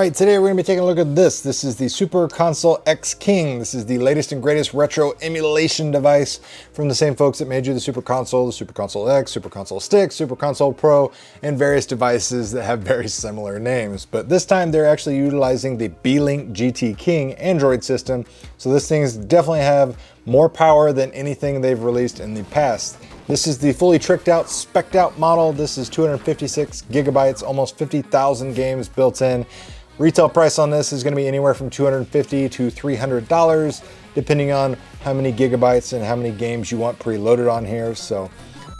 right, today we're going to be taking a look at this. This is the Super Console X King. This is the latest and greatest retro emulation device from the same folks that made you the Super Console X, Super Console Stick, Super Console Pro, and various devices that have very similar names. But this time they're actually utilizing the Beelink GT King Android system. So this thing definitely have more power than anything they've released in the past. This is the fully tricked out, specced out model. This is 256 gigabytes, almost 50,000 games built in. Retail price on this is going to be anywhere from $250 to $300, depending on how many gigabytes and how many games you want preloaded on here. So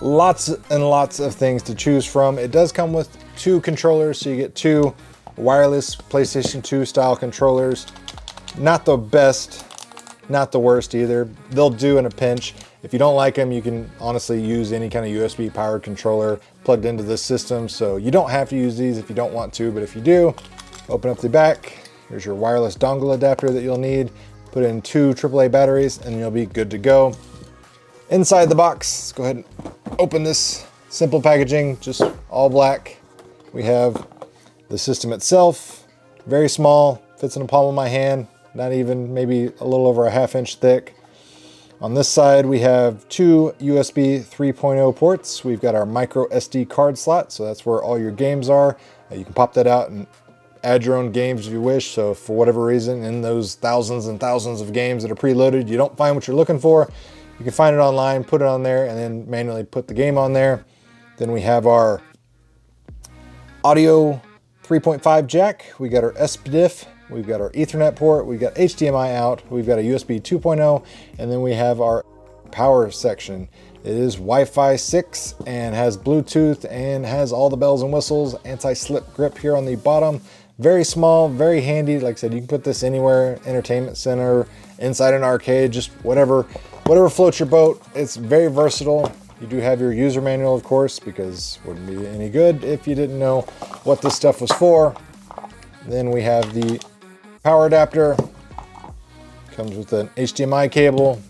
lots and lots of things to choose from. It does come with two controllers, so you get two wireless PlayStation 2 style controllers. Not the best, not the worst either. They'll do in a pinch. If you don't like them, you can honestly use any kind of USB powered controller plugged into this system. So you don't have to use these if you don't want to, but if you do, open up the back. Here's your wireless dongle adapter that you'll need. Put in two AAA batteries and you'll be good to go. Inside the box, let's go ahead and open this. Simple packaging, just all black. We have the system itself, very small, fits in the palm of my hand, not even, maybe a little over a ½ inch thick. On this side, we have two USB 3.0 ports. We've got our micro SD card slot, so that's where all your games are. You can pop that out and add your own games if you wish. So if for whatever reason, in those thousands and thousands of games that are preloaded, you don't find what you're looking for, you can find it online, put it on there, and then manually put the game on there. Then we have our audio 3.5 jack. We got our SPDIF. We've got our Ethernet port, we've got HDMI out, we've got a USB 2.0, and then we have our power section. It is Wi-Fi 6 and has Bluetooth and has all the bells and whistles, anti-slip grip here on the bottom. Very small, very handy. Like I said, you can put this anywhere, entertainment center, inside an arcade, just whatever floats your boat. It's very versatile. You do have your user manual, of course, because it wouldn't be any good if you didn't know what this stuff was for. Then we have the power adapter, comes with an HDMI cable.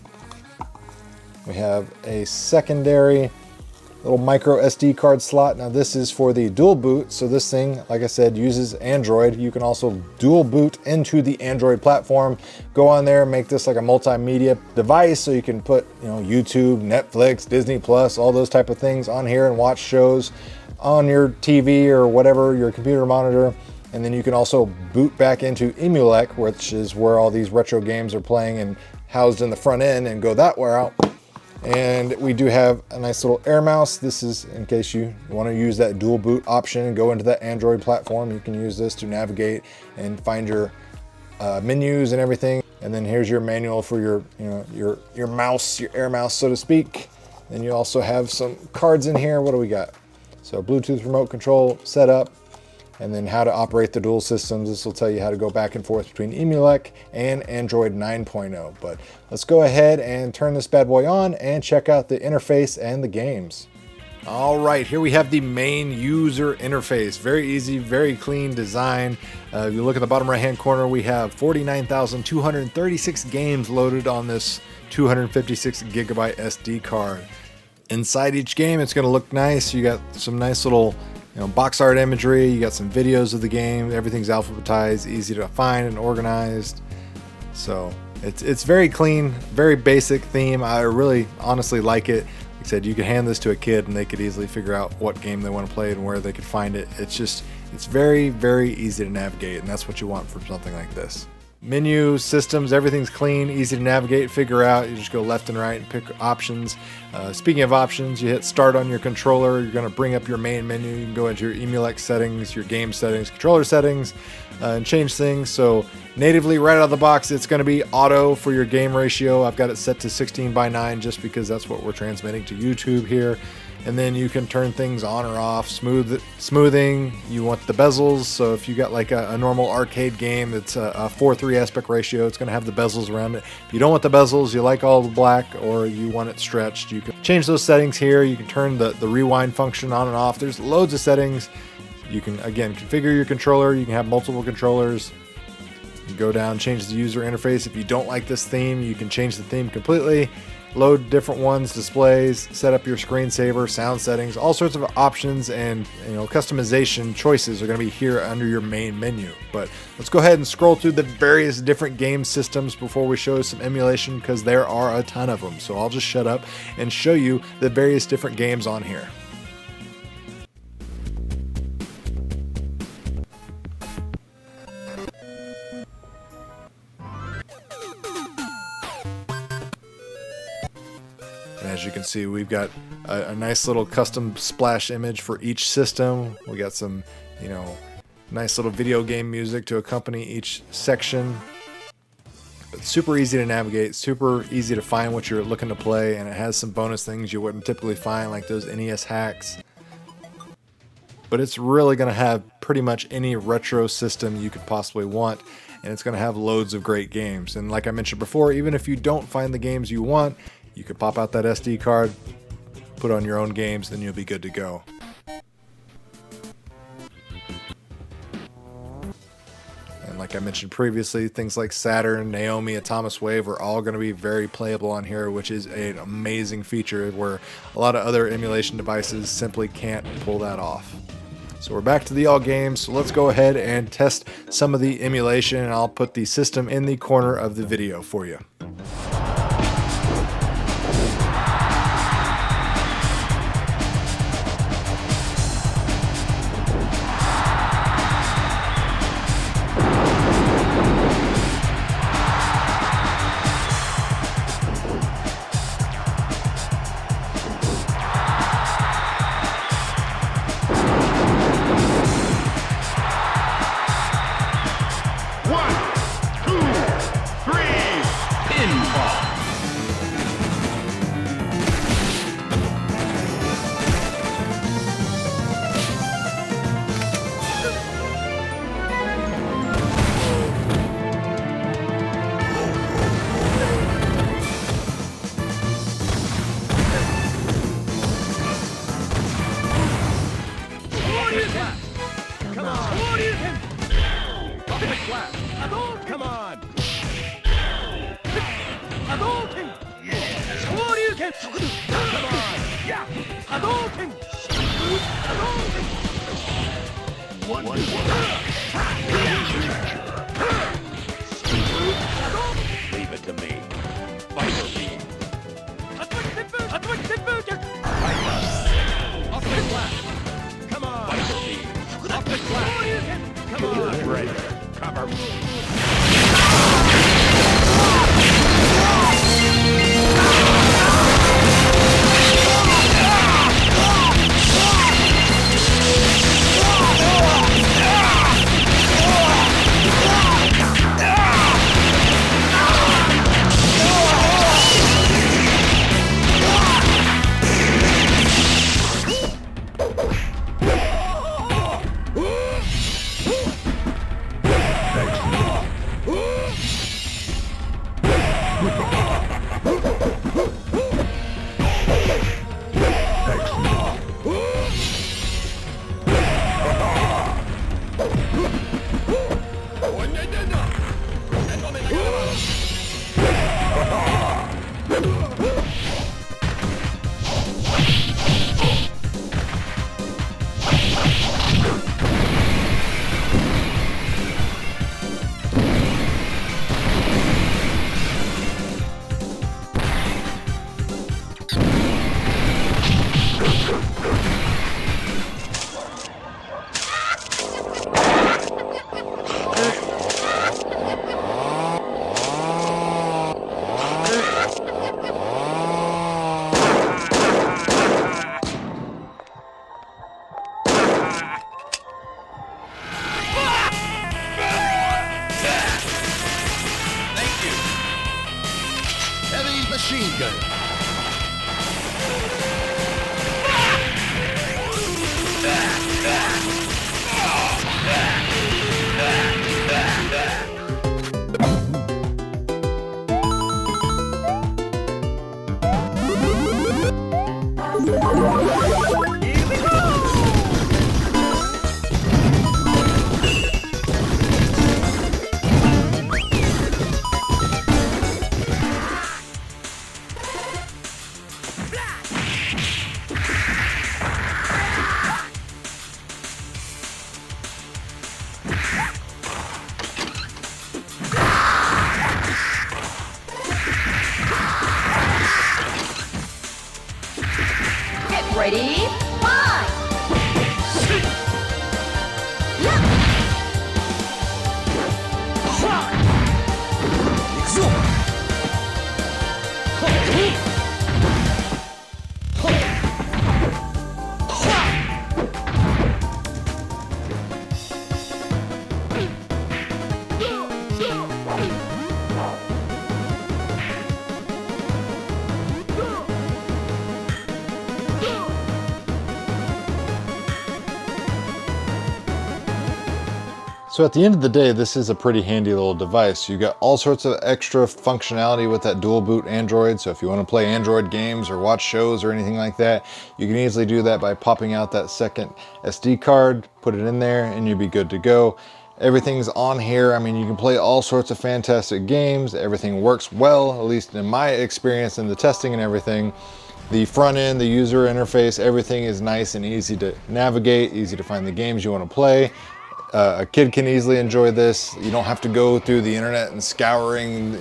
We have a secondary little micro SD card slot. Now this is for the dual boot. So this thing, like I said, uses Android. You can also dual boot into the Android platform. Go on there, make this like a multimedia device so you can put, YouTube, Netflix, Disney Plus, all those type of things on here and watch shows on your TV or whatever, your computer monitor. And then you can also boot back into Emulek, which is where all these retro games are playing and housed in the front end, and go that way out. And we do have a nice little air mouse. This is in case you want to use that dual boot option and go into that Android platform. You can use this to navigate and find your menus and everything. And then here's your manual for your mouse, your air mouse, so to speak. Then you also have some cards in here. What do we got? So Bluetooth remote control setup. And then how to operate the dual systems. This will tell you how to go back and forth between Emulek and Android 9.0. But let's go ahead and turn this bad boy on and check out the interface and the games. All right, here we have the main user interface. Very easy, very clean design. If you look at the bottom right-hand corner, we have 49,236 games loaded on this 256 gigabyte SD card. Inside each game, it's going to look nice. You got some nice little box art imagery, you got some videos of the game, everything's alphabetized, easy to find and organized. So it's very clean, very basic theme. I really honestly like it. Like I said, you could hand this to a kid and they could easily figure out what game they want to play and where they could find it. It's very, very easy to navigate, and that's what you want from something like this. Menu, systems, everything's clean, easy to navigate, figure out. You just go left and right and pick options. Speaking of options, you hit start on your controller. You're going to bring up your main menu. You can go into your Emulek settings, your game settings, controller settings, and change things. So natively right out of the box, it's going to be auto for your game ratio. I've got it set to 16:9 just because that's what we're transmitting to YouTube here. And then you can turn things on or off. Smoothing, you want the bezels. So if you got like a normal arcade game that's a 4:3 aspect ratio, it's going to have the bezels around it. If you don't want the bezels, you like all the black, or you want it stretched, you can change those settings here. You can turn the rewind function on and off. There's loads of settings. You can, again, configure your controller. You can have multiple controllers. You can go down, change the user interface. If you don't like this theme, you can change the theme completely. Load different ones, displays, set up your screensaver, sound settings, all sorts of options and customization choices are going to be here under your main menu. But let's go ahead and scroll through the various different game systems before we show some emulation, because there are a ton of them. So I'll just shut up and show you the various different games on here. As you can see, we've got a nice little custom splash image for each system. We got some, nice little video game music to accompany each section. It's super easy to navigate, super easy to find what you're looking to play, and it has some bonus things you wouldn't typically find, like those NES hacks. But it's really going to have pretty much any retro system you could possibly want, and it's going to have loads of great games. And like I mentioned before, even if you don't find the games you want, you could pop out that SD card, put on your own games, then you'll be good to go. And like I mentioned previously, things like Saturn, Naomi, Atomiswave are all going to be very playable on here, which is an amazing feature where a lot of other emulation devices simply can't pull that off. So we're back to the all games, so let's go ahead and test some of the emulation, and I'll put the system in the corner of the video for you. Come on! Leave it to me. Fire beam. Off the flat. Come on. Fire beam. Off the flat. Come on. Ready. Cover. Machine gun. Ready? Fight! So at the end of the day, this is a pretty handy little device. You got all sorts of extra functionality with that dual boot Android. So if you want to play Android games or watch shows or anything like that, you can easily do that by popping out that second SD card, put it in there, and you'd be good to go. Everything's on here. I mean, you can play all sorts of fantastic games. Everything works well, at least in my experience in the testing and everything. The front end, the user interface, everything is nice and easy to navigate, easy to find the games you want to play. A kid can easily enjoy this. You don't have to go through the internet and scouring,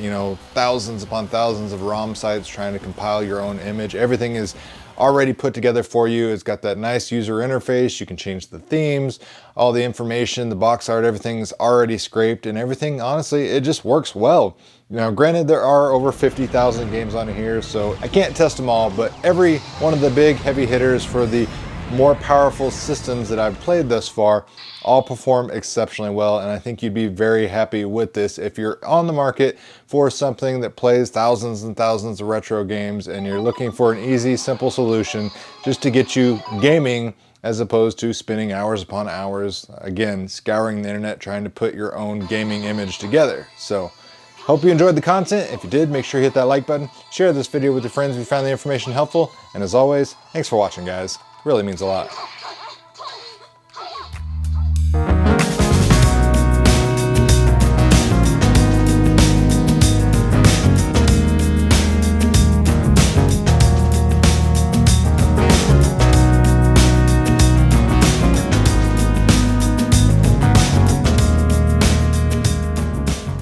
thousands upon thousands of ROM sites trying to compile your own image. Everything is already put together for you. It's got that nice user interface. You can change the themes, all the information, the box art, everything's already scraped, and everything, honestly, it just works well. Now, granted, there are over 50,000 games on here, so I can't test them all, but every one of the big heavy hitters for the more powerful systems that I've played thus far all perform exceptionally well, and I think you'd be very happy with this if you're on the market for something that plays thousands and thousands of retro games and you're looking for an easy, simple solution just to get you gaming as opposed to spending hours upon hours, again, scouring the internet trying to put your own gaming image together. So hope you enjoyed the content. If you did, make sure you hit that like button, share this video with your friends if you found the information helpful, and as always, thanks for watching, guys. Really means a lot.